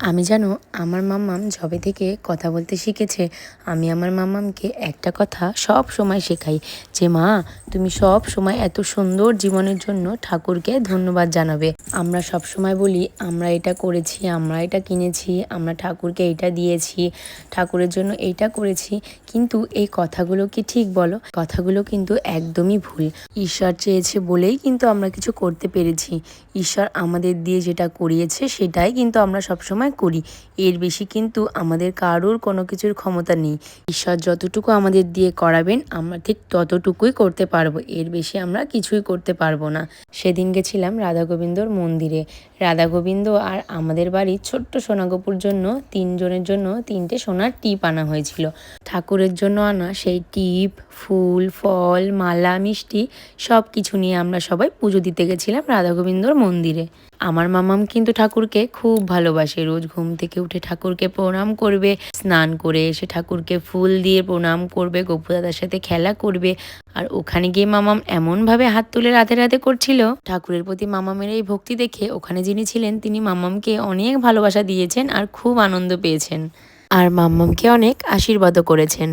আমি জানো, আমার মাম্মাম যবে থেকে কথা বলতে শিখেছে, আমি আমার মাম্মামকে একটা কথা সব সময় শেখাই যে মা, তুমি সব সময় এত সুন্দর জীবনের জন্য ঠাকুরকে ধন্যবাদ জানাবে। আমরা সব সময় বলি আমরা এটা করেছি, আমরা এটা কিনেছি, আমরা ঠাকুরকে এটা দিয়েছি, ঠাকুরের জন্য এইটা করেছি, কিন্তু এই কথাগুলো কি ঠিক বলো? কথাগুলো কিন্তু একদমই ভুল। ঈশ্বর চেয়েছে বলেই কিন্তু আমরা কিছু করতে পেরেছি। ঈশ্বর আমাদের দিয়ে যেটা করিয়েছে সেটাই কিন্তু আমরা সবসময় করি। এর বেশি কিন্তু আমাদের কারোর কোনো কিছুর ক্ষমতা নেই। ঈশ্বর যতটুকু আমাদের দিয়ে করাবেন আমরা ঠিক ততটুকুই করতে পারবো, এর বেশি আমরা কিছুই করতে পারবো না। সেদিন গেছিলাম রাধা গোবিন্দর মন্দিরে। রাধা গোবিন্দ আর আমাদের বাড়ির ছোট্ট সোনাগপুর জন্য 3 জনের জন্য 3টে সোনার টিপ আনা হয়েছিল। ঠাকুরের জন্য আনা সেই টিপ, ফুল, ফল, মালা, মিষ্টি সব কিছু নিয়ে আমরা সবাই পুজো দিতে গেছিলাম রাধা গোবিন্দর মন্দিরে। আমার মামাম কিন্তু ঠাকুরকে খুব ভালোবাসে। রোজ ঘুম থেকে উঠে ঠাকুরকে প্রণাম করবে, স্নান করে এসে ঠাকুরকে ফুল দিয়ে প্রণাম করবে, গপু দাদার সাথে খেলা করবে। আর ওখানে গিয়ে মামাম এমনভাবে হাত তুলে রাধে রাধে করছিল, ঠাকুরের প্রতি মামামের এই ভক্তি দেখে ওখানে যিনি ছিলেন তিনি মামামকে অনেক ভালোবাসা দিয়েছেন আর খুব আনন্দ পেয়েছেন, আর মাম্মামকে অনেক আশীর্বাদও করেছেন।